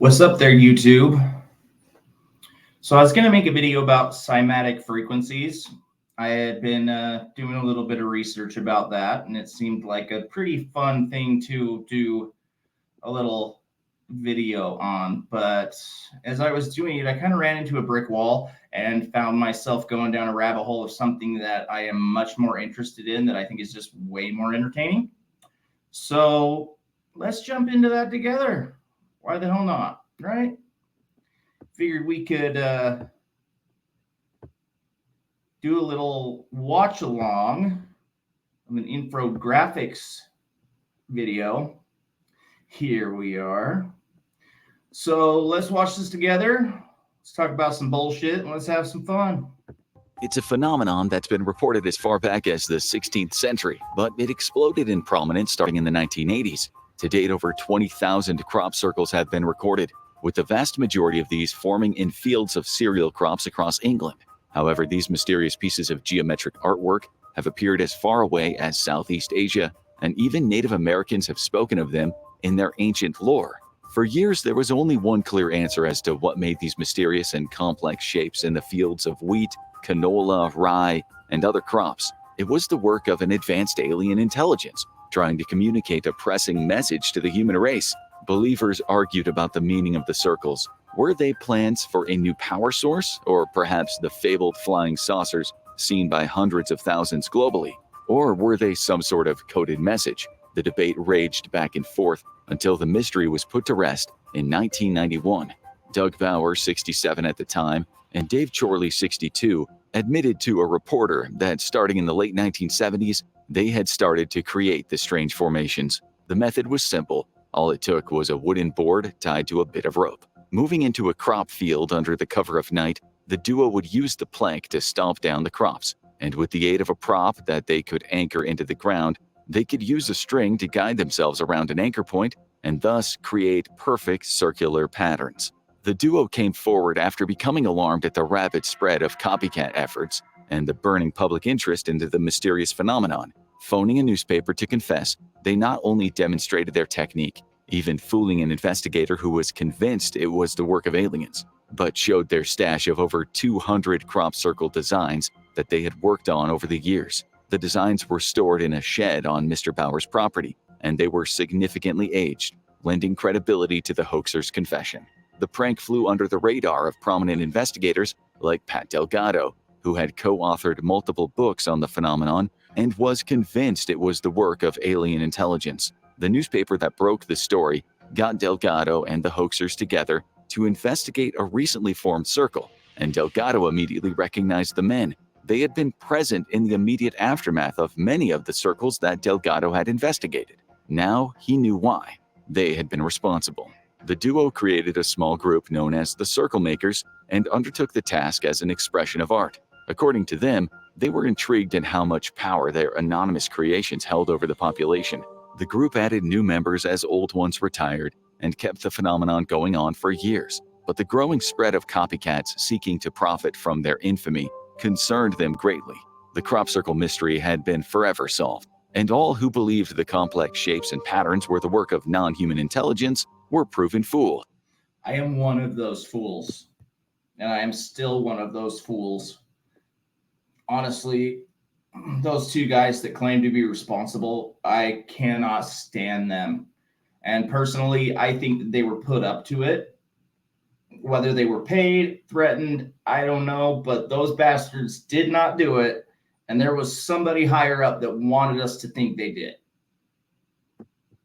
What's up there, YouTube? So I was going to make a video about cymatic frequencies. I had been doing a little bit of research about that, and it seemed like a pretty fun thing to do a little video on. But as I was doing it, I kind of ran into a brick wall and found myself going down a rabbit hole of something that I am much more interested in, that I think is just way more entertaining. So let's jump into that together. Why the hell not, right? Figured we could do a little watch along of an infographics video. Here we are. So let's watch this together. Let's talk about some bullshit and let's have some fun. It's a phenomenon that's been reported as far back as the 16th century, but it exploded in prominence starting in the 1980s. To date, over 20,000 crop circles have been recorded, with the vast majority of these forming in fields of cereal crops across England. However, these mysterious pieces of geometric artwork have appeared as far away as Southeast Asia, and even Native Americans have spoken of them in their ancient lore. For years, there was only one clear answer as to what made these mysterious and complex shapes in the fields of wheat, canola, rye, and other crops. It was the work of an advanced alien intelligence, trying to communicate a pressing message to the human race. Believers argued about the meaning of the circles. Were they plans for a new power source, or perhaps the fabled flying saucers seen by hundreds of thousands globally? Or were they some sort of coded message? The debate raged back and forth until the mystery was put to rest in 1991. Doug Bauer, 67 at the time, and Dave Chorley, 62, admitted to a reporter that starting in the late 1970s, they had started to create the strange formations. The method was simple. All it took was a wooden board tied to a bit of rope. Moving into a crop field under the cover of night, the duo would use the plank to stomp down the crops, and with the aid of a prop that they could anchor into the ground, they could use a string to guide themselves around an anchor point and thus create perfect circular patterns. The duo came forward after becoming alarmed at the rapid spread of copycat efforts and the burning public interest into the mysterious phenomenon. Phoning a newspaper to confess, they not only demonstrated their technique, even fooling an investigator who was convinced it was the work of aliens, but showed their stash of over 200 crop circle designs that they had worked on over the years. The designs were stored in a shed on Mr. Bauer's property, and they were significantly aged, lending credibility to the hoaxer's confession. The prank flew under the radar of prominent investigators like Pat Delgado, who had co-authored multiple books on the phenomenon and was convinced it was the work of alien intelligence. The newspaper that broke the story got Delgado and the hoaxers together to investigate a recently formed circle, and Delgado immediately recognized the men. They had been present in the immediate aftermath of many of the circles that Delgado had investigated. Now he knew why. They had been responsible. The duo created a small group known as the Circle Makers and undertook the task as an expression of art. According to them, they were intrigued in how much power their anonymous creations held over the population. The group added new members as old ones retired and kept the phenomenon going on for years. But the growing spread of copycats seeking to profit from their infamy concerned them greatly. The crop circle mystery had been forever solved, and all who believed the complex shapes and patterns were the work of non-human intelligence were proven fooled. I am one of those fools, and I am still one of those fools. Honestly, those two guys that claim to be responsible, I cannot stand them. And personally, I think that they were put up to it. Whether they were paid, threatened, I don't know, but those bastards did not do it. And there was somebody higher up that wanted us to think they did.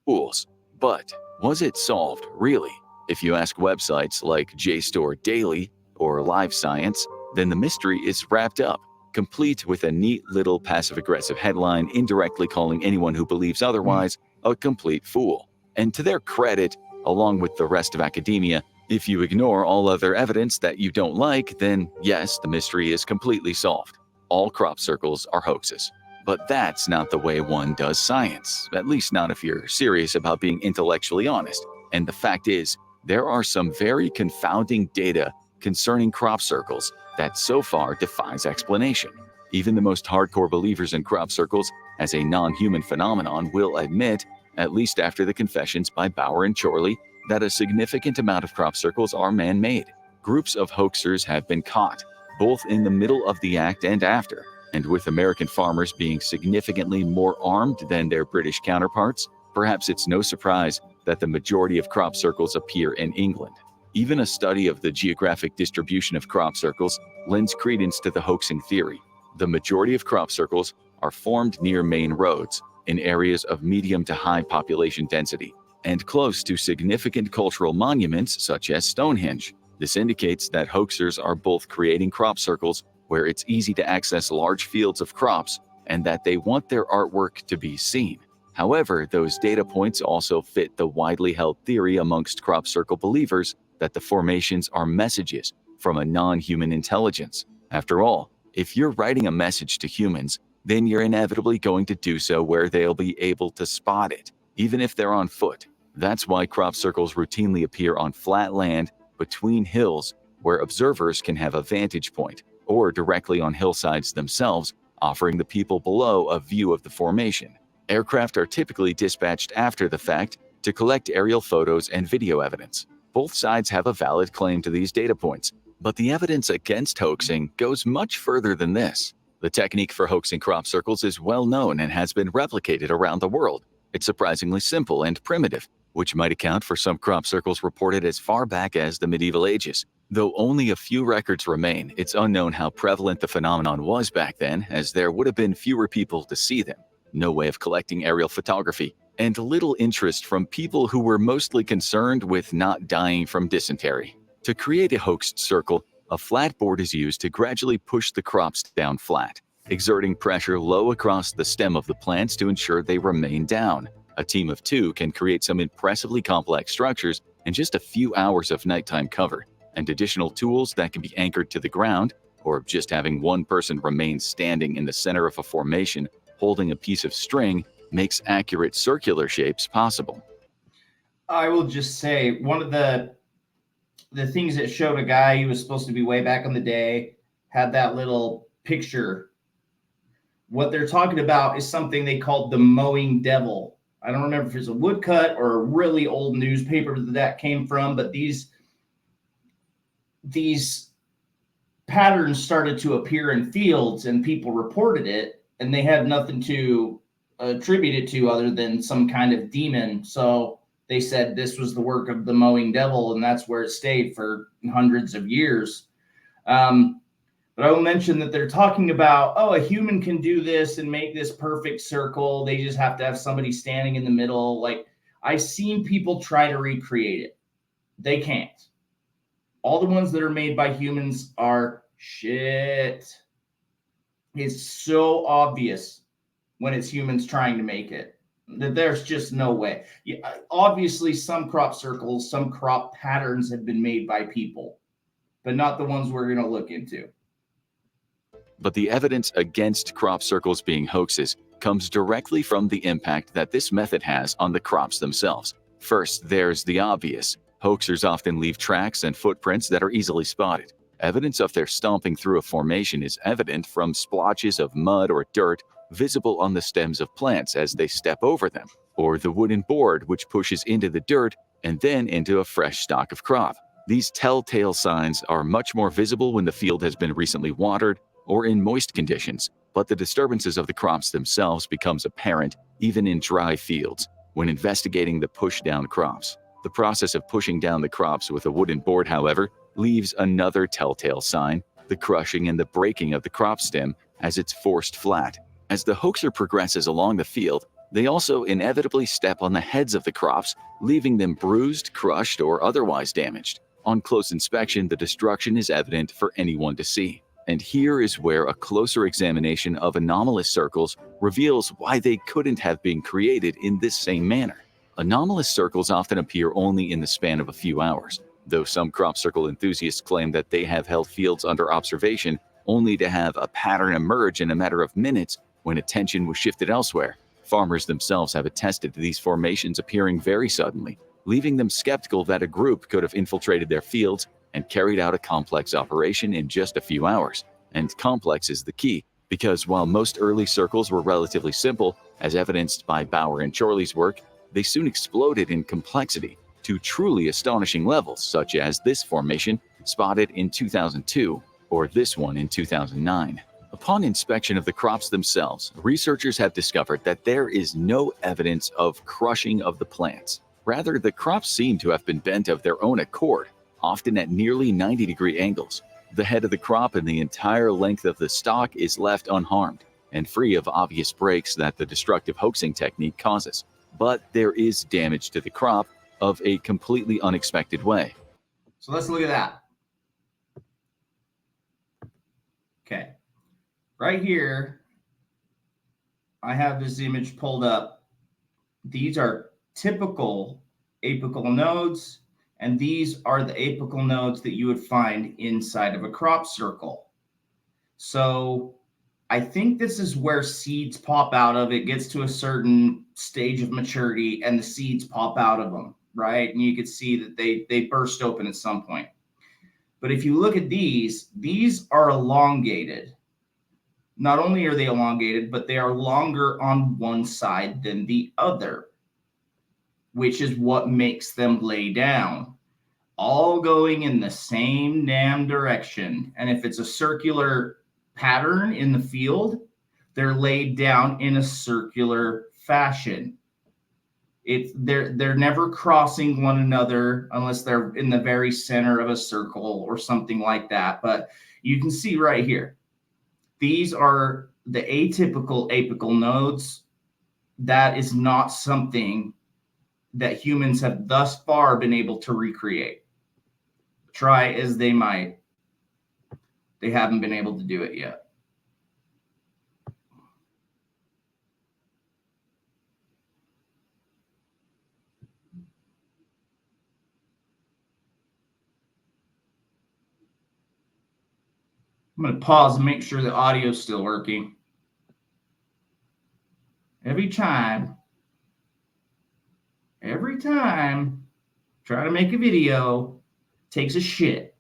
Fools. But was it solved, really? If you ask websites like JSTOR Daily or Live Science, then the mystery is wrapped up, complete with a neat little passive-aggressive headline indirectly calling anyone who believes otherwise a complete fool. And to their credit, along with the rest of academia, if you ignore all other evidence that you don't like, then yes, the mystery is completely solved. All crop circles are hoaxes. But that's not the way one does science, at least not if you're serious about being intellectually honest. And the fact is, there are some very confounding data concerning crop circles that so far defies explanation. Even the most hardcore believers in crop circles as a non-human phenomenon will admit, at least after the confessions by Bauer and Chorley, that a significant amount of crop circles are man-made. Groups of hoaxers have been caught, both in the middle of the act and after. And with American farmers being significantly more armed than their British counterparts, perhaps it's no surprise that the majority of crop circles appear in England. Even a study of the geographic distribution of crop circles lends credence to the hoaxing theory. The majority of crop circles are formed near main roads, in areas of medium to high population density, and close to significant cultural monuments such as Stonehenge. This indicates that hoaxers are both creating crop circles where it's easy to access large fields of crops and that they want their artwork to be seen. However, those data points also fit the widely held theory amongst crop circle believers that the formations are messages from a non-human intelligence. After all, if you're writing a message to humans, then you're inevitably going to do so where they'll be able to spot it, even if they're on foot. That's why crop circles routinely appear on flat land between hills where observers can have a vantage point, or directly on hillsides themselves, offering the people below a view of the formation. Aircraft are typically dispatched after the fact to collect aerial photos and video evidence. Both sides have a valid claim to these data points, but the evidence against hoaxing goes much further than this. The technique for hoaxing crop circles is well known and has been replicated around the world. It's surprisingly simple and primitive, which might account for some crop circles reported as far back as the medieval ages. Though only a few records remain, it's unknown how prevalent the phenomenon was back then, as there would have been fewer people to see them, no way of collecting aerial photography, and little interest from people who were mostly concerned with not dying from dysentery. To create a hoaxed circle, a flat board is used to gradually push the crops down flat, exerting pressure low across the stem of the plants to ensure they remain down. A team of two can create some impressively complex structures in just a few hours of nighttime cover, and additional tools that can be anchored to the ground, or just having one person remain standing in the center of a formation holding a piece of string makes accurate circular shapes possible. I will just say one of the things that showed a guy, he was supposed to be way back in the day, had that little picture. What they're talking about is something they called the mowing devil. I don't remember if it's a woodcut or a really old newspaper that came from, but these patterns started to appear in fields and people reported it, and they had nothing to attribute it to other than some kind of demon. So they said this was the work of the mowing devil, and that's where it stayed for hundreds of years. But I will mention that they're talking about, oh, a human can do this and make this perfect circle. They just have to have somebody standing in the middle. Like, I've seen people try to recreate it. They can't. All the ones that are made by humans are shit. It's so obvious when it's humans trying to make it that there's just no way. Yeah, obviously, some crop circles, some crop patterns have been made by people, but not the ones we're going to look into. But the evidence against crop circles being hoaxes comes directly from the impact that this method has on the crops themselves. First, there's the obvious. Hoaxers often leave tracks and footprints that are easily spotted. Evidence of their stomping through a formation is evident from splotches of mud or dirt visible on the stems of plants as they step over them, or the wooden board which pushes into the dirt and then into a fresh stalk of crop. These telltale signs are much more visible when the field has been recently watered or in moist conditions, but the disturbances of the crops themselves becomes apparent even in dry fields when investigating the push-down crops. The process of pushing down the crops with a wooden board, however, leaves another telltale sign, the crushing and the breaking of the crop stem as it's forced flat. As the hoaxer progresses along the field, they also inevitably step on the heads of the crops, leaving them bruised, crushed, or otherwise damaged. On close inspection, the destruction is evident for anyone to see. And here is where a closer examination of anomalous circles reveals why they couldn't have been created in this same manner. Anomalous circles often appear only in the span of a few hours, though some crop circle enthusiasts claim that they have held fields under observation only to have a pattern emerge in a matter of minutes when attention was shifted elsewhere. Farmers themselves have attested to these formations appearing very suddenly, leaving them skeptical that a group could have infiltrated their fields and carried out a complex operation in just a few hours. And complex is the key, because while most early circles were relatively simple, as evidenced by Bauer and Chorley's work, they soon exploded in complexity. to truly astonishing levels, such as this formation spotted in 2002 or this one in 2009. Upon inspection of the crops themselves, researchers have discovered that there is no evidence of crushing of the plants. Rather, the crops seem to have been bent of their own accord, often at nearly 90-degree angles. The head of the crop and the entire length of the stalk is left unharmed and free of obvious breaks that the destructive hoaxing technique causes. But there is damage to the crop of a completely unexpected way. So let's look at that. Okay. Right here, I have this image pulled up. These are typical apical nodes, and these are the apical nodes that you would find inside of a crop circle. So I think this is where seeds pop out of. It gets to a certain stage of maturity and the seeds pop out of them, right? And you can see that they burst open at some point. But if you look at these are elongated. Not only are they elongated, but they are longer on one side than the other, which is what makes them lay down, all going in the same damn direction. And if it's a circular pattern in the field, they're laid down in a circular fashion. They're never crossing one another unless they're in the very center of a circle or something like that. But you can see right here, these are the atypical apical nodes. That is not something that humans have thus far been able to recreate. Try as they might, they haven't been able to do it yet. I'm going to pause and make sure the audio is still working. Every time, try to make a video, takes a shit.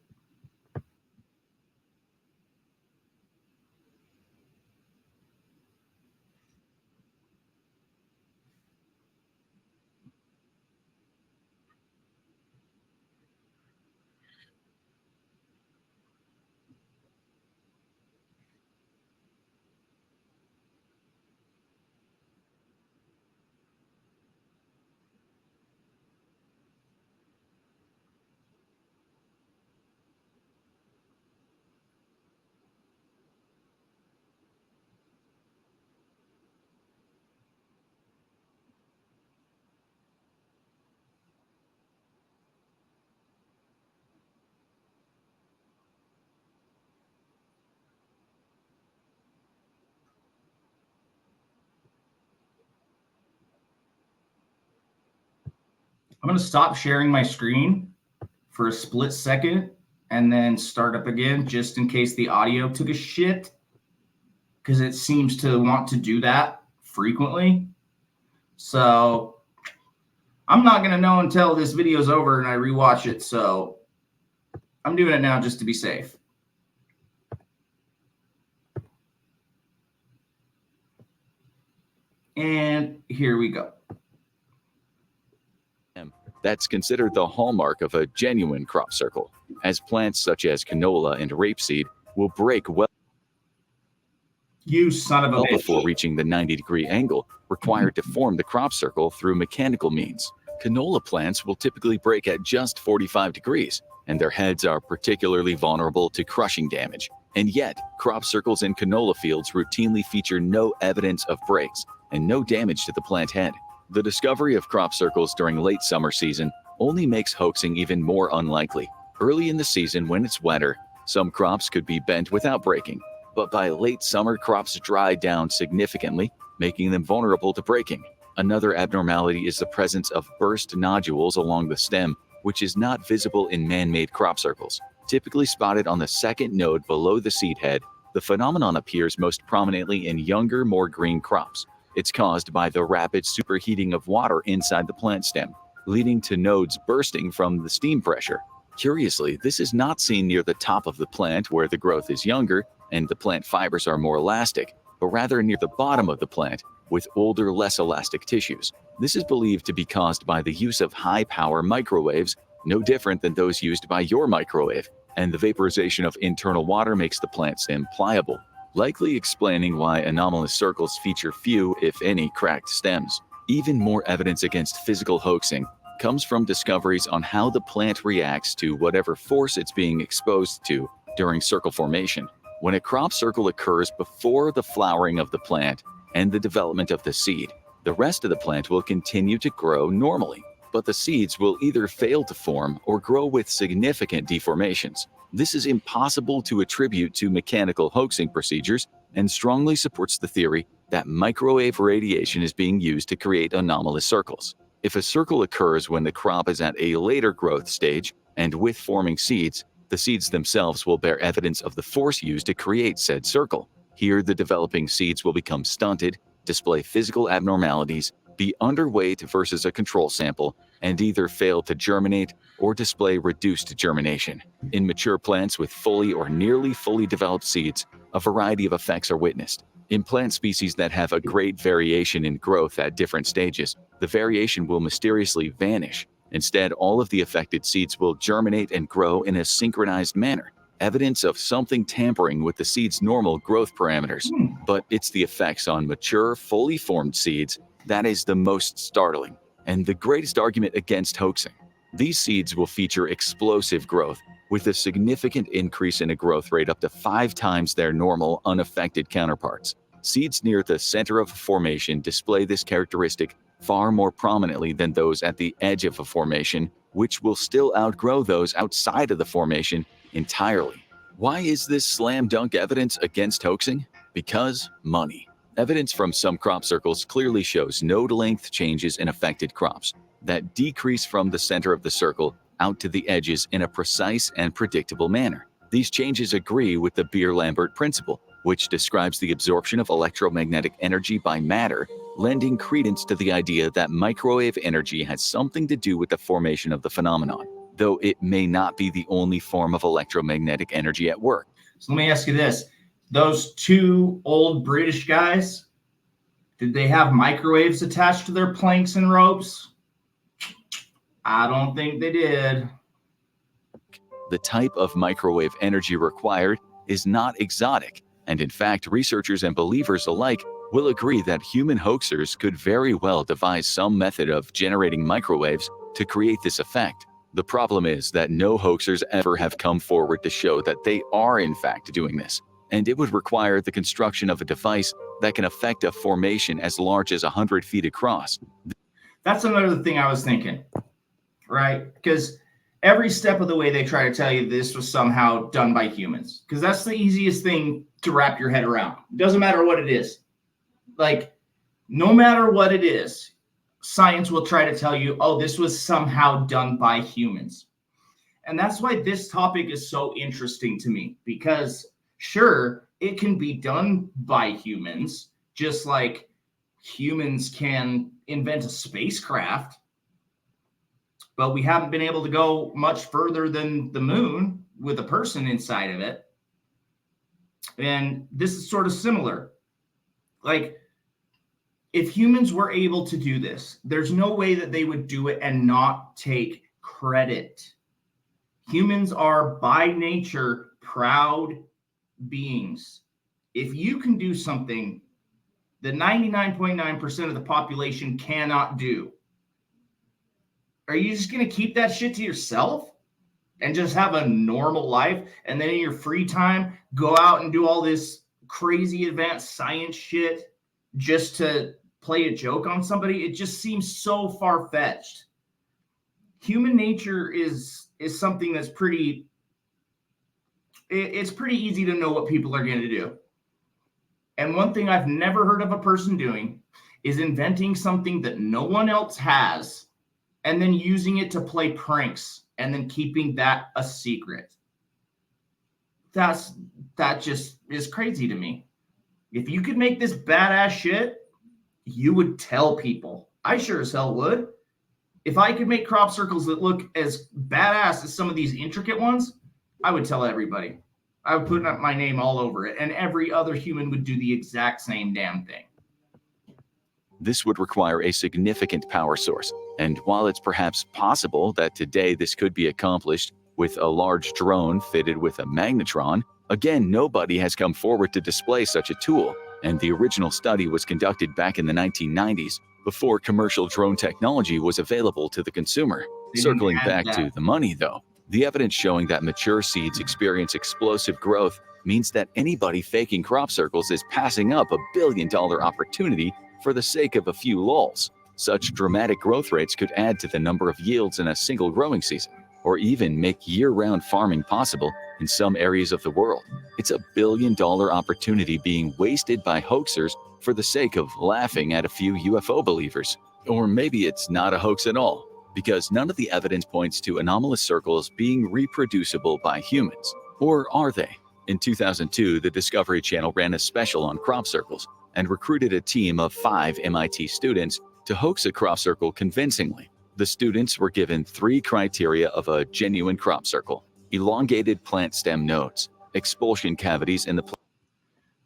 I'm going to stop sharing my screen for a split second and then start up again just in case the audio took a shit, because it seems to want to do that frequently. So I'm not going to know until this video is over and I rewatch it. So I'm doing it now just to be safe. And here we go. That's considered the hallmark of a genuine crop circle, as plants such as canola and rapeseed will break well You son of a bitch. before reaching the 90-degree angle required to form the crop circle through mechanical means. Canola plants will typically break at just 45 degrees, and their heads are particularly vulnerable to crushing damage. And yet, crop circles in canola fields routinely feature no evidence of breaks and no damage to the plant head. The discovery of crop circles during late summer season only makes hoaxing even more unlikely. Early in the season, when it's wetter, some crops could be bent without breaking, but by late summer, crops dry down significantly, making them vulnerable to breaking. Another abnormality is the presence of burst nodules along the stem, which is not visible in man-made crop circles. Typically spotted on the second node below the seed head, the phenomenon appears most prominently in younger, more green crops. It's caused by the rapid superheating of water inside the plant stem, leading to nodes bursting from the steam pressure. Curiously, this is not seen near the top of the plant where the growth is younger and the plant fibers are more elastic, but rather near the bottom of the plant with older, less elastic tissues. This is believed to be caused by the use of high-power microwaves, no different than those used by your microwave, and the vaporization of internal water makes the plant stem pliable, likely explaining why anomalous circles feature few, if any, cracked stems. Even more evidence against physical hoaxing comes from discoveries on how the plant reacts to whatever force it's being exposed to during circle formation. When a crop circle occurs before the flowering of the plant and the development of the seed, the rest of the plant will continue to grow normally, but the seeds will either fail to form or grow with significant deformations. This is impossible to attribute to mechanical hoaxing procedures and strongly supports the theory that microwave radiation is being used to create anomalous circles. If a circle occurs when the crop is at a later growth stage and with forming seeds, the seeds themselves will bear evidence of the force used to create said circle. Here, the developing seeds will become stunted, display physical abnormalities, be underweight versus a control sample, and either fail to germinate or display reduced germination. In mature plants with fully or nearly fully developed seeds, a variety of effects are witnessed. In plant species that have a great variation in growth at different stages, the variation will mysteriously vanish. Instead, all of the affected seeds will germinate and grow in a synchronized manner, evidence of something tampering with the seed's normal growth parameters. But it's the effects on mature, fully formed seeds that is the most startling, and the greatest argument against hoaxing. These seeds will feature explosive growth, with a significant increase in a growth rate up to 5 times their normal, unaffected counterparts. Seeds near the center of a formation display this characteristic far more prominently than those at the edge of a formation, which will still outgrow those outside of the formation entirely. Why is this slam dunk evidence against hoaxing? Because money. Evidence from some crop circles clearly shows node length changes in affected crops that decrease from the center of the circle out to the edges in a precise and predictable manner. These changes agree with the Beer-Lambert principle, which describes the absorption of electromagnetic energy by matter, lending credence to the idea that microwave energy has something to do with the formation of the phenomenon, though it may not be the only form of electromagnetic energy at work. So let me ask you this. Those two old British guys, did they have microwaves attached to their planks and ropes? I don't think they did. The type of microwave energy required is not exotic, and in fact, researchers and believers alike will agree that human hoaxers could very well devise some method of generating microwaves to create this effect. The problem is that no hoaxers ever have come forward to show that they are in fact doing this, and it would require the construction of a device that can affect a formation as large as 100 feet across. That's another thing I was thinking, right? Because every step of the way they try to tell you this was somehow done by humans, because that's the easiest thing to wrap your head around. It doesn't matter what it is. Like, no matter what it is, science will try to tell you, oh, this was somehow done by humans. And that's why this topic is so interesting to me, because sure, it can be done by humans, just like humans can invent a spacecraft, but we haven't been able to go much further than the moon with a person inside of it. And this is sort of similar. Like, if humans were able to do this, there's no way that they would do it and not take credit. Humans are by nature proud beings. If you can do something that 99.9% of the population cannot do, are you just going to keep that shit to yourself and just have a normal life, and then in your free time go out and do all this crazy advanced science shit just to play a joke on somebody? It just seems so far-fetched. Human nature is something that's pretty easy to know what people are going to do. And one thing I've never heard of a person doing is inventing something that no one else has and then using it to play pranks and then keeping that a secret. That just is crazy to me. If you could make this badass shit, you would tell people. I sure as hell would. If I could make crop circles that look as badass as some of these intricate ones, I would tell everybody. I would put my name all over it, and every other human would do the exact same damn thing. This would require a significant power source, and while it's perhaps possible that today this could be accomplished with a large drone fitted with a magnetron, again, nobody has come forward to display such a tool, and the original study was conducted back in the 1990s, before commercial drone technology was available to the consumer. They didn't Circling have back that. to the money, though, the evidence showing that mature seeds experience explosive growth means that anybody faking crop circles is passing up a billion-dollar opportunity for the sake of a few lulz. Such dramatic growth rates could add to the number of yields in a single growing season, or even make year-round farming possible in some areas of the world. It's a billion-dollar opportunity being wasted by hoaxers for the sake of laughing at a few UFO believers. Or maybe it's not a hoax at all, because none of the evidence points to anomalous circles being reproducible by humans. Or are they? In 2002, the Discovery Channel ran a special on crop circles and recruited a team of 5 MIT students to hoax a crop circle convincingly. The students were given 3 criteria of a genuine crop circle: elongated plant stem nodes, expulsion cavities in the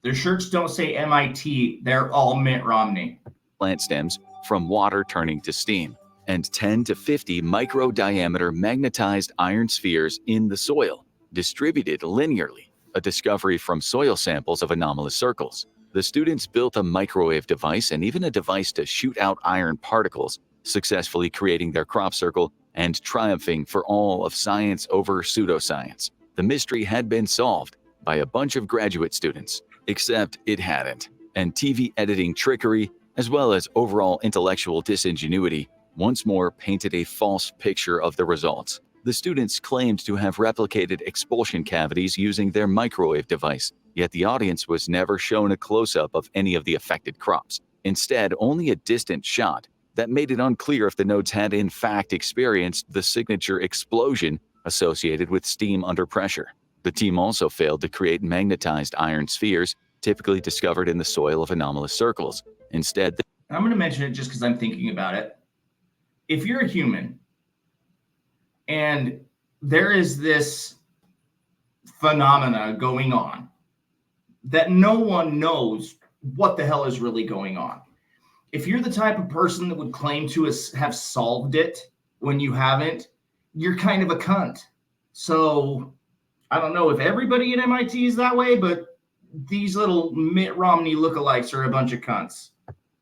Their shirts don't say MIT, they're all Mitt Romney. plant stems from water turning to steam, and 10 to 50 micro-diameter magnetized iron spheres in the soil, distributed linearly, a discovery from soil samples of anomalous circles. The students built a microwave device and even a device to shoot out iron particles, successfully creating their crop circle and triumphing for all of science over pseudoscience. The mystery had been solved by a bunch of graduate students, except it hadn't. And TV editing trickery, as well as overall intellectual disingenuity, once more painted a false picture of the results. The students claimed to have replicated expulsion cavities using their microwave device, yet the audience was never shown a close-up of any of the affected crops. Instead, only a distant shot that made it unclear if the nodes had in fact experienced the signature explosion associated with steam under pressure. The team also failed to create magnetized iron spheres typically discovered in the soil of anomalous circles. Instead, I'm going to mention it just because I'm thinking about it. If you're a human and there is this phenomena going on that no one knows what the hell is really going on, if you're the type of person that would claim to have solved it when you haven't, you're kind of a cunt. So I don't know if everybody at MIT is that way, but these little Mitt Romney lookalikes are a bunch of cunts.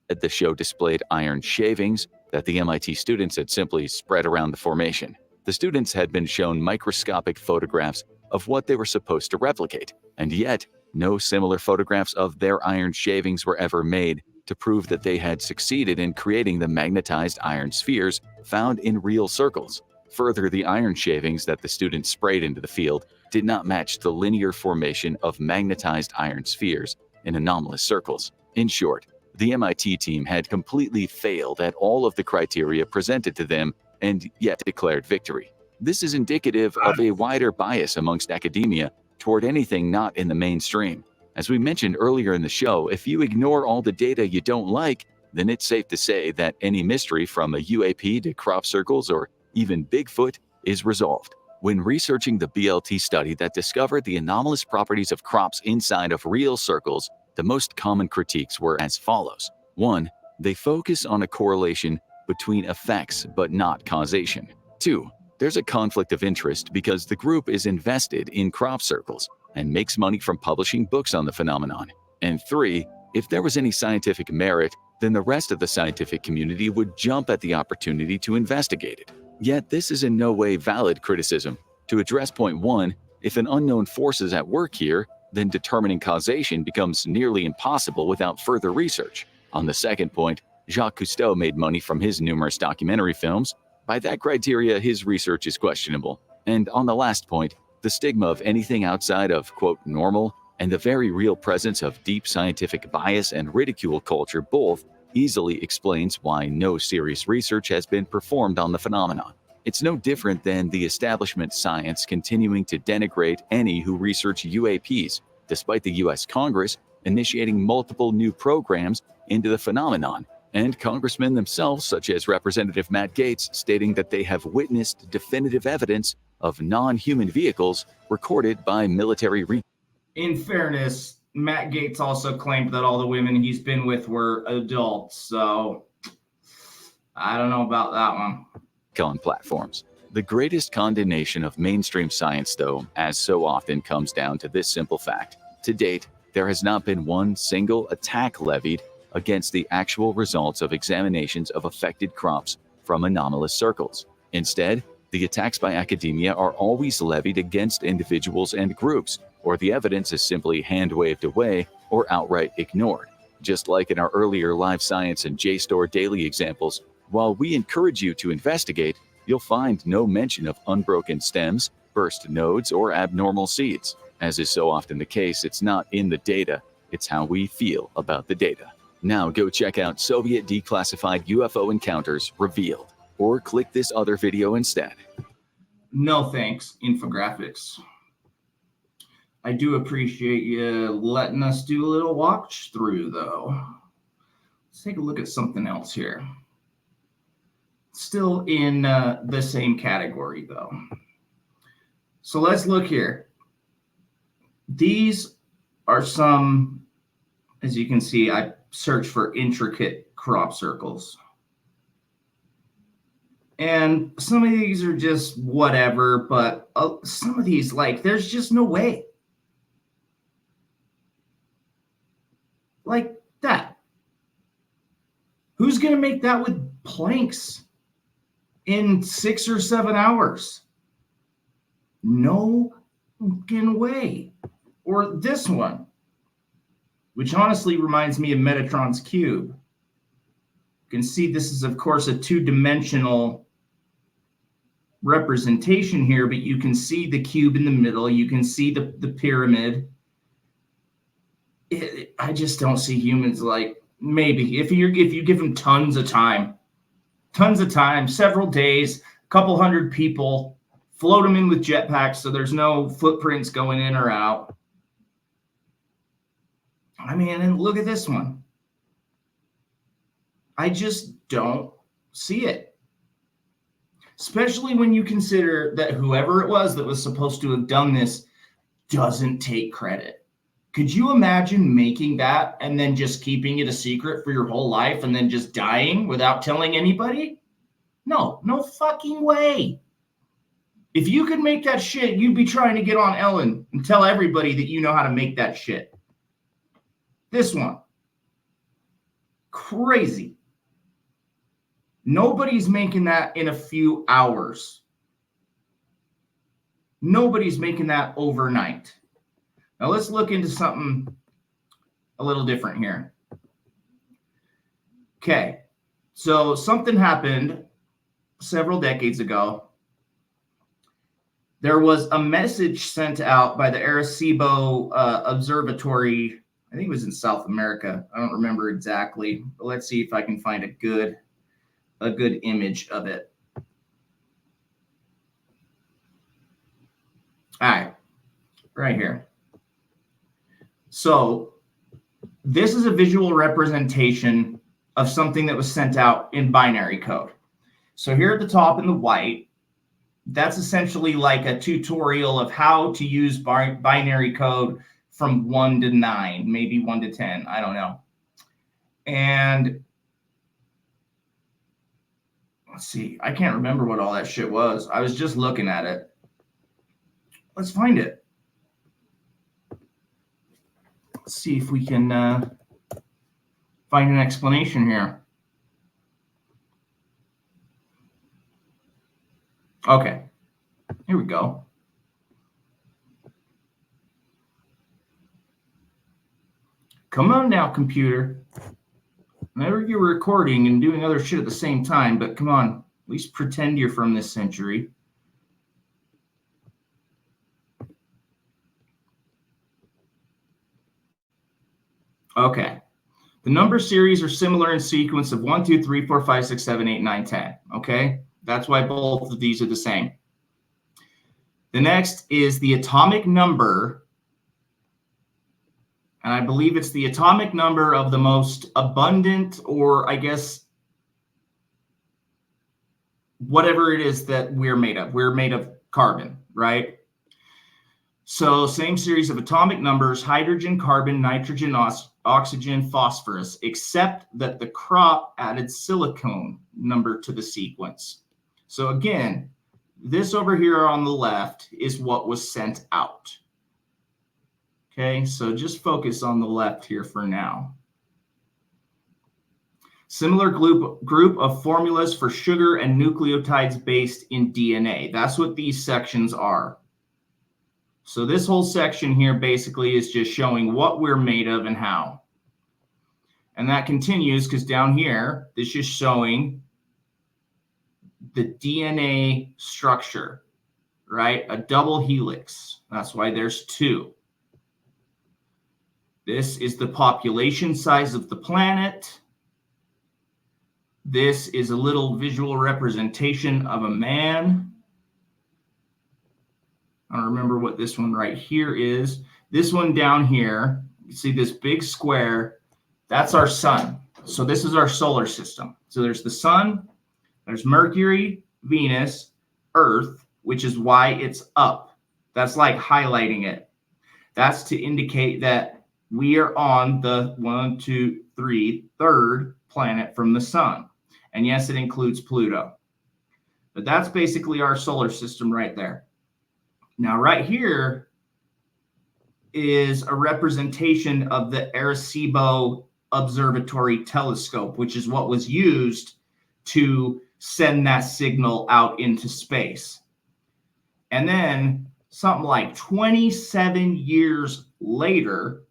the show displayed iron shavings that the MIT students had simply spread around the formation. The students had been shown microscopic photographs of what they were supposed to replicate, and yet no similar photographs of their iron shavings were ever made to prove that they had succeeded in creating the magnetized iron spheres found in real circles. Further, the iron shavings that the students sprayed into the field did not match the linear formation of magnetized iron spheres in anomalous circles. In short, the MIT team had completely failed at all of the criteria presented to them and yet declared victory. This is indicative of a wider bias amongst academia toward anything not in the mainstream. As we mentioned earlier in the show, if you ignore all the data you don't like, then it's safe to say that any mystery from a UAP to crop circles or even Bigfoot is resolved. When researching the BLT study that discovered the anomalous properties of crops inside of real circles, the most common critiques were as follows. 1. They focus on a correlation between effects but not causation. 2. There's a conflict of interest because the group is invested in crop circles and makes money from publishing books on the phenomenon. And 3. If there was any scientific merit, then the rest of the scientific community would jump at the opportunity to investigate it. Yet this is in no way valid criticism. To address point 1, if an unknown force is at work here, then determining causation becomes nearly impossible without further research. On the second point, Jacques Cousteau made money from his numerous documentary films. By that criteria, his research is questionable. And on the last point, the stigma of anything outside of, quote, normal, and the very real presence of deep scientific bias and ridicule culture both easily explains why no serious research has been performed on the phenomenon. It's no different than the establishment science continuing to denigrate any who research UAPs, despite the US Congress initiating multiple new programs into the phenomenon, and congressmen themselves, such as Representative Matt Gaetz, stating that they have witnessed definitive evidence of non-human vehicles recorded by military In fairness, Matt Gaetz also claimed that all the women he's been with were adults. So I don't know about that one. On platforms. The greatest condemnation of mainstream science, though, as so often comes down to this simple fact. To date, there has not been one single attack levied against the actual results of examinations of affected crops from anomalous circles. Instead, the attacks by academia are always levied against individuals and groups, or the evidence is simply hand-waved away or outright ignored. Just like in our earlier Live Science and JSTOR daily examples, while we encourage you to investigate, you'll find no mention of unbroken stems, burst nodes, or abnormal seeds. As is so often the case, it's not in the data, it's how we feel about the data. Now go check out Soviet declassified UFO encounters revealed, or click this other video instead. No thanks, infographics. I do appreciate you letting us do a little watch through, though. Let's take a look at something else here. Still in the same category, though. So let's look here. These are some, as you can see, I searched for intricate crop circles. And some of these are just whatever, but some of these, like, there's just no way. Like that. Who's going to make that with planks in 6 or 7 hours? No fucking way. Or this one, which honestly reminds me of Metatron's cube. You can see this is, of course, a 2-dimensional representation here, but you can see the cube in the middle. You can see the pyramid. I just don't see humans, like, maybe if you give them tons of time, several days, a couple hundred people, float them in with jetpacks so there's no footprints going in or out. I mean, and look at this one. I just don't see it. Especially when you consider that whoever it was that was supposed to have done this doesn't take credit. Could you imagine making that and then just keeping it a secret for your whole life and then just dying without telling anybody? No fucking way. If you could make that shit, you'd be trying to get on Ellen and tell everybody that you know how to make that shit. This one. Crazy. Nobody's making that in a few hours. Nobody's making that overnight. Now let's look into something a little different here. Okay, so something happened several decades ago. There was a message sent out by the Arecibo Observatory. I think it was in South America. I don't remember exactly, but let's see if I can find a good image of it. All right here. So this is a visual representation of something that was sent out in binary code. So here at the top in the white, that's essentially like a tutorial of how to use binary code from 1 to 9, maybe 1 to 10, I don't know. And let's see, I can't remember what all that shit was. I was just looking at it. Let's find it. Let's see if we can find an explanation here. Okay, here we go. Come on now, computer. Whenever you're recording and doing other shit at the same time, but come on, at least pretend you're from this century. Okay. The number series are similar in sequence of 1, 2, 3, 4, 5, 6, 7, 8, 9, 10. Okay? That's why both of these are the same. The next is the atomic number. And I believe it's the atomic number of the most abundant, or I guess whatever it is that we're made of. We're made of carbon, right? So same series of atomic numbers, hydrogen, carbon, nitrogen, oxygen, phosphorus, except that the crop added silicone number to the sequence. So again, this over here on the left is what was sent out. Okay, so just focus on the left here for now. Similar group of formulas for sugar and nucleotides based in DNA. That's what these sections are. So this whole section here basically is just showing what we're made of and how. And that continues because down here, this is showing the DNA structure, right? A double helix. That's why there's two. This is the population size of the planet. This is a little visual representation of a man. I don't remember what this one right here is. This one down here, you see this big square, that's our sun. So this is our solar system. So there's the sun, there's Mercury, Venus, Earth, which is why it's up. That's like highlighting it. That's to indicate that we are on the 1, 2, 3, third planet from the sun. And yes, it includes Pluto. But that's basically our solar system right there. Now, right here is a representation of the Arecibo Observatory telescope, which is what was used to send that signal out into space. And then something like 27 years later,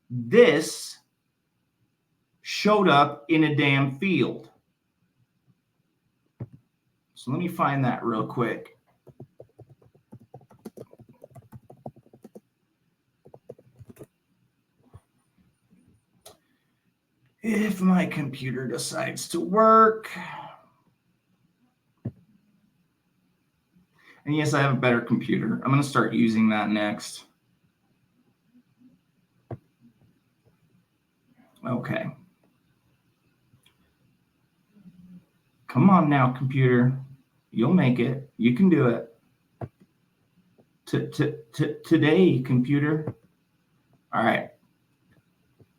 this showed up in a damn field. So let me find that real quick. If my computer decides to work. And yes, I have a better computer. I'm going to start using that next. Okay. Come on now, computer. You'll make it. You can do it. Today, computer. All right.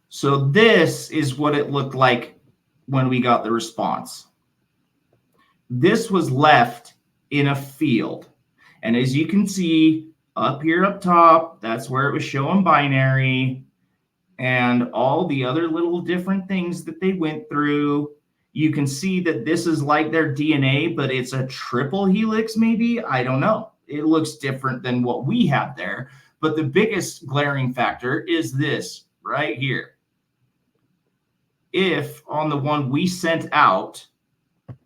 So this is what it looked like when we got the response. This was left in a field. And as you can see up here up top, that's where it was showing binary and all the other little different things that they went through. You can see that this is like their DNA, but it's a triple helix maybe. I don't know. It looks different than what we have there. But the biggest glaring factor is this right here. If on the one we sent out, let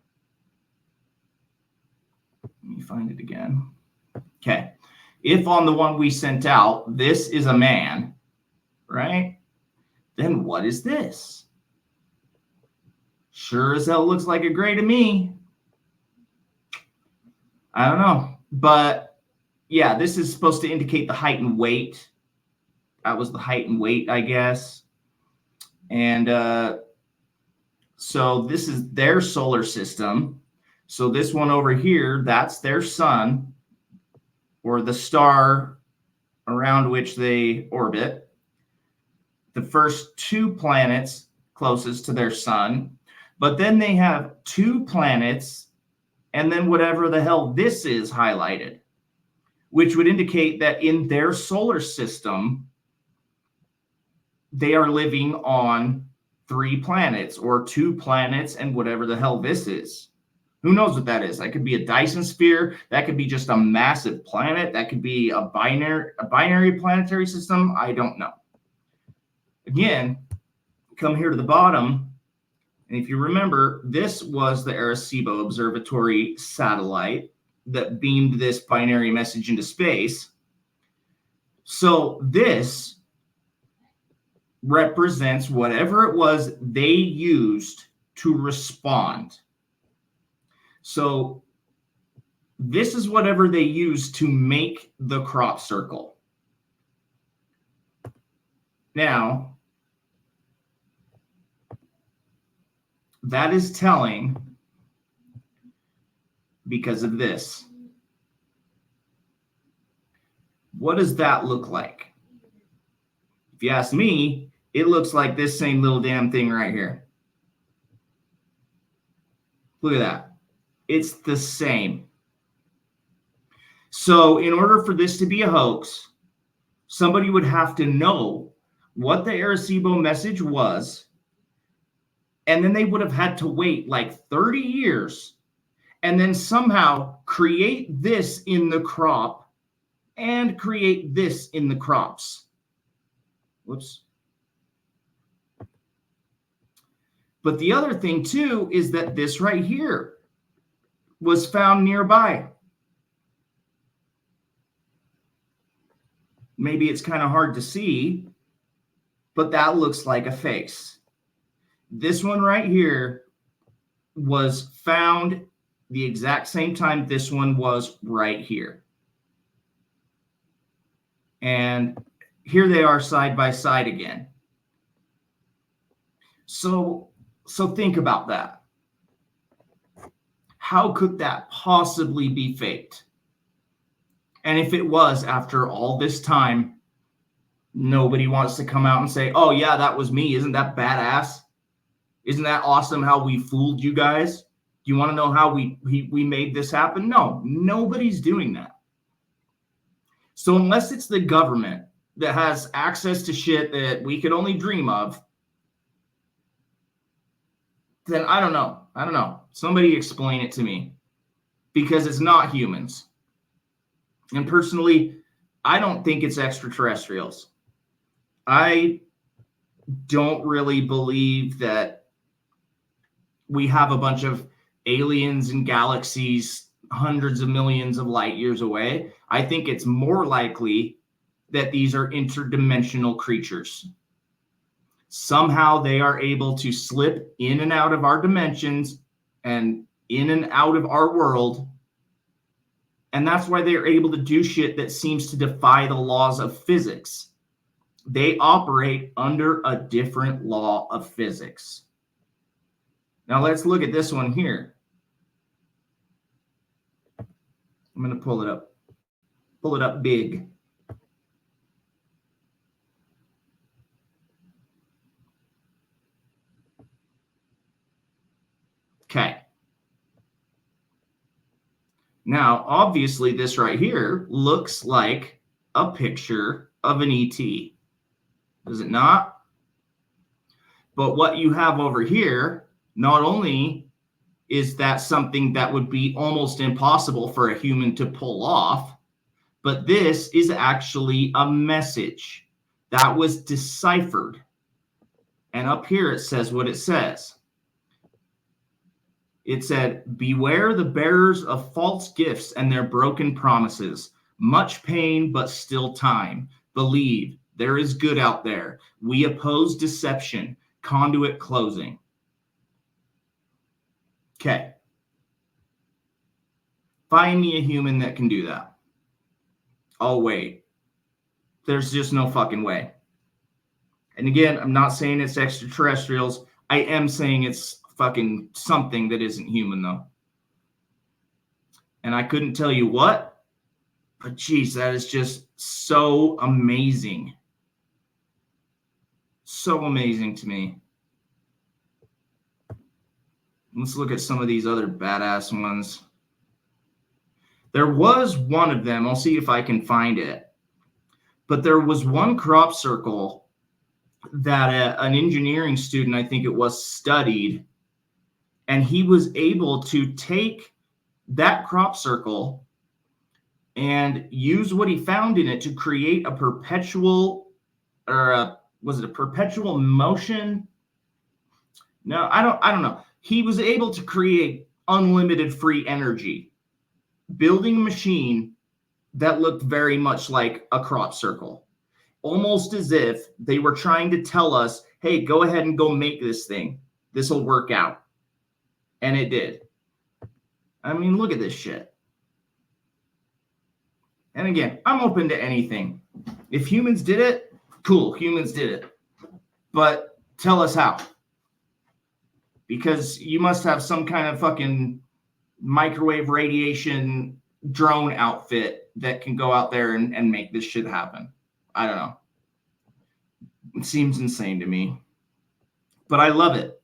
me find it again. Okay. If on the one we sent out, this is a man, right? Then what is this? Sure as hell looks like a gray to me. I don't know. But yeah, this is supposed to indicate the height and weight. That was the height and weight, I guess. And so this is their solar system. So this one over here, that's their sun, or the star around which they orbit. The first two planets closest to their sun. But then they have two planets, and then whatever the hell this is highlighted, which would indicate that in their solar system, they are living on 3 planets or 2 planets and whatever the hell this is. Who knows what that is? That could be a Dyson sphere. That could be just a massive planet. That could be a binary planetary system. I don't know. Again, come here to the bottom. And if you remember, this was the Arecibo Observatory satellite that beamed this binary message into space. So this represents whatever it was they used to respond. So this is whatever they used to make the crop circle. Now, that is telling because of this. What does that look like? If you ask me, it looks like this same little damn thing right here. Look at that. It's the same. So in order for this to be a hoax, somebody would have to know what the Arecibo message was, and then they would have had to wait like 30 years and then somehow create this in the crop and create this in the crops. Whoops. But the other thing too is that this right here was found nearby. Maybe it's kind of hard to see, but that looks like a face. This one right here was found the exact same time this one was right here. And here they are side by side again. So think about that. How could that possibly be faked? And if it was, after all this time, nobody wants to come out and say, oh yeah, that was me. Isn't that badass? Isn't that awesome how we fooled you guys? Do you want to know how we made this happen? No, nobody's doing that. So unless it's the government that has access to shit that we could only dream of, then I don't know. Somebody explain it to me, because it's not humans. And personally, I don't think it's extraterrestrials. I don't really believe that we have a bunch of aliens in galaxies hundreds of millions of light years away. I think it's more likely that these are interdimensional creatures. Somehow they are able to slip in and out of our dimensions and in and out of our world. And that's why they're able to do shit that seems to defy the laws of physics. They operate under a different law of physics. Now let's look at this one here. I'm going to pull it up. Pull it up big. Okay. Now, obviously, this right here looks like a picture of an ET. Does it not? But what you have over here, not only is that something that would be almost impossible for a human to pull off, but this is actually a message that was deciphered. And up here it says what it says. It said, beware the bearers of false gifts and their broken promises. Much pain, but still time. Believe, there is good out there. We oppose deception. Conduit closing. Okay. Find me a human that can do that. Oh, wait. There's just no fucking way. And again, I'm not saying it's extraterrestrials. I am saying it's fucking something that isn't human, though. And I couldn't tell you what, but geez, that is just so amazing. So amazing to me. Let's look at some of these other badass ones. There was one of them. I'll see if I can find it. But there was one crop circle that an engineering student, I think it was, studied. And he was able to take that crop circle and use what he found in it to create a perpetual, was it a perpetual motion? No, I don't know. He was able to create unlimited free energy, building a machine that looked very much like a crop circle, almost as if they were trying to tell us, hey, go ahead and go make this thing. This will work out. And it did. I mean, look at this shit. And again, I'm open to anything. If humans did it, cool, humans did it. But tell us how. Because you must have some kind of fucking microwave radiation drone outfit that can go out there and make this shit happen. I don't know. It seems insane to me. But I love it.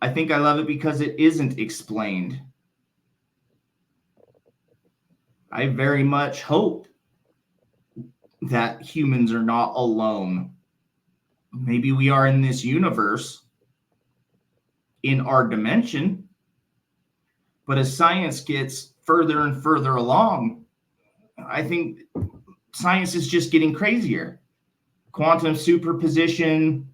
I think I love it because it isn't explained. I very much hope that humans are not alone. Maybe we are in this universe, in our dimension, but as science gets further and further along, I think science is just getting crazier. Quantum superposition,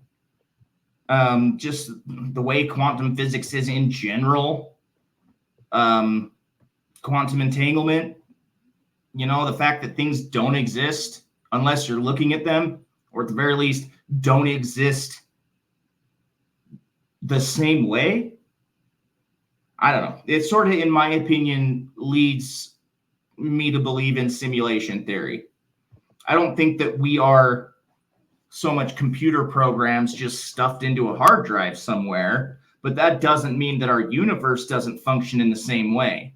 just the way quantum physics is in general, quantum entanglement, the fact that things don't exist unless you're looking at them, or at the very least don't exist the same way. I don't know. It sort of, in my opinion, leads me to believe in simulation theory. I don't think that we are so much computer programs just stuffed into a hard drive somewhere, but that doesn't mean that our universe doesn't function in the same way.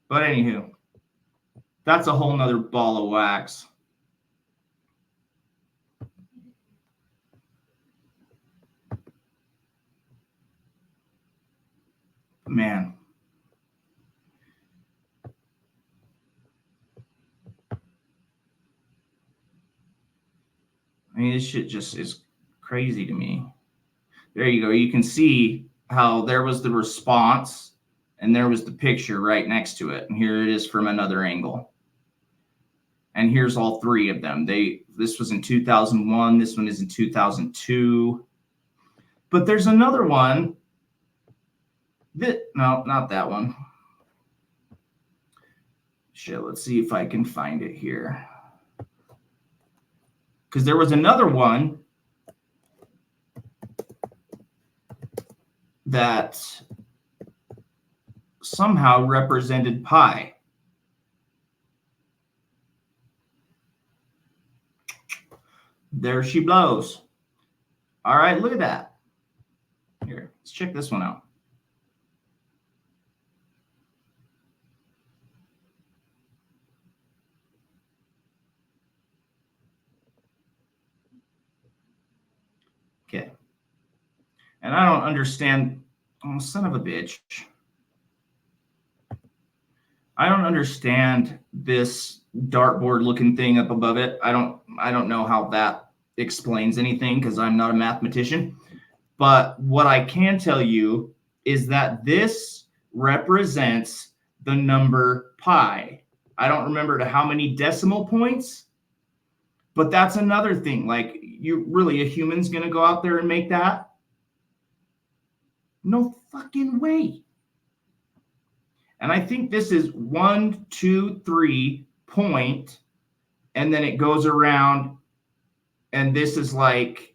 But anywho, that's a whole nother ball of wax. Man. I mean, this shit just is crazy to me. There you go. You can see how there was the response and there was the picture right next to it. And here it is from another angle. And here's all three of them. This was in 2001. This one is in 2002. But there's another one no, not that one. Shit, let's see if I can find it here. Because there was another one that somehow represented pi. There she blows. All right, look at that. Here, let's check this one out. Okay. And I don't understand. Oh, son of a bitch. I don't understand this dartboard looking thing up above it. I don't know how that explains anything because I'm not a mathematician. But what I can tell you is that this represents the number pi. I don't remember to how many decimal points, but that's another thing. Like, a human's going to go out there and make that? No fucking way. And I think this is 1, 2, 3 point, and then it goes around, and this is like,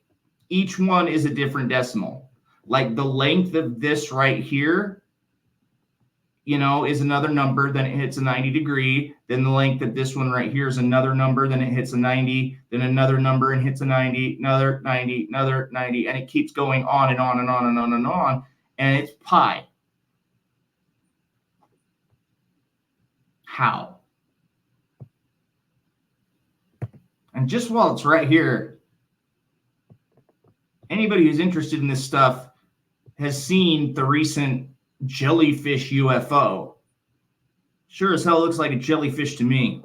each one is a different decimal. Like the length of this right here, is another number, then it hits a 90 degree. Then the length of this one right here is another number, then it hits a 90, then another number and hits a 90, another 90, another 90, and it keeps going on and on and on and on and on, and it's pi. How? And just while it's right here, anybody who's interested in this stuff has seen the recent jellyfish UFO. Sure as hell looks like a jellyfish to me.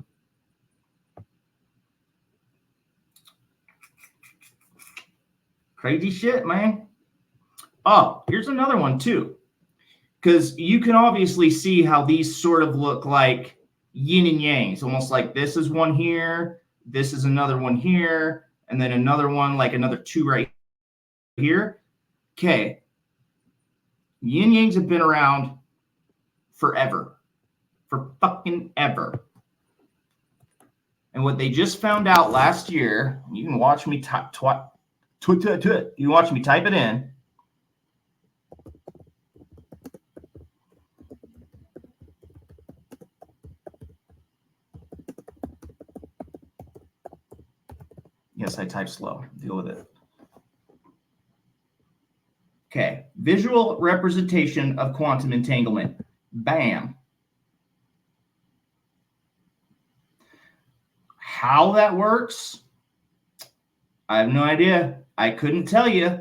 Crazy shit, man. Oh, here's another one too. Because you can obviously see how these sort of look like yin and yang. It's almost like this is one here, this is another one here, and then another one, like another two right here. Okay. Yin yangs have been around forever. For fucking ever. And what they just found out last year, you can watch me type it in. Yes, I type slow. Deal with it. Okay. Visual representation of quantum entanglement. Bam. How that works, I have no idea. I couldn't tell you.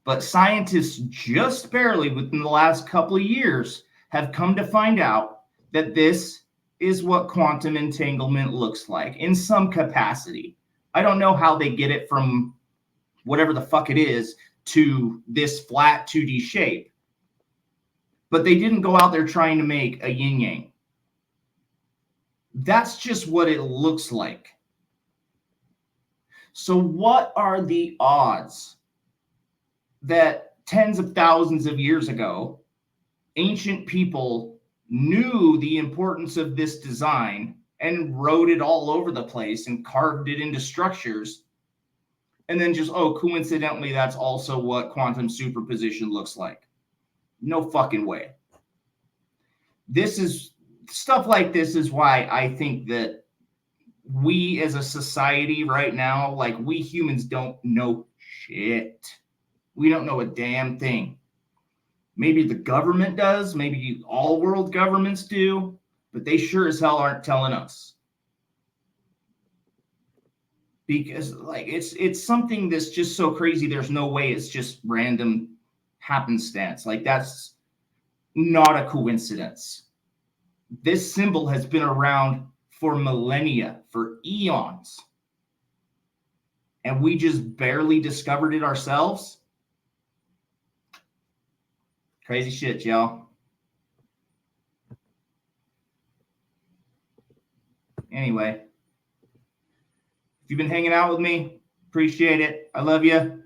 But scientists just barely within the last couple of years have come to find out that this is what quantum entanglement looks like in some capacity. I don't know how they get it from whatever the fuck it is to this flat 2D shape. But they didn't go out there trying to make a yin yang. That's just what it looks like. So what are the odds that tens of thousands of years ago, ancient people knew the importance of this design and wrote it all over the place and carved it into structures, and then just, oh, coincidentally, that's also what quantum superposition looks like? No fucking way. This is stuff like this is why I think that we as a society right now, like, we humans don't know shit. We don't know a damn thing. Maybe the government does. Maybe all world governments do. But they sure as hell aren't telling us. Because, like, it's something that's just so crazy. There's no way it's just random happenstance. Like, that's not a coincidence. This symbol has been around for millennia, for eons. And we just barely discovered it ourselves. Crazy shit, y'all. Anyway, if you've been hanging out with me, appreciate it. I love you.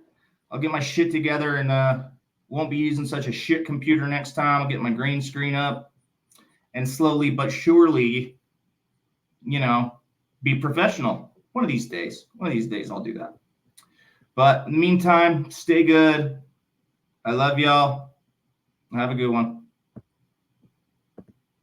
I'll get my shit together and won't be using such a shit computer next time. I'll get my green screen up and slowly but surely, be professional. One of these days I'll do that. But in the meantime, stay good. I love y'all. Have a good one.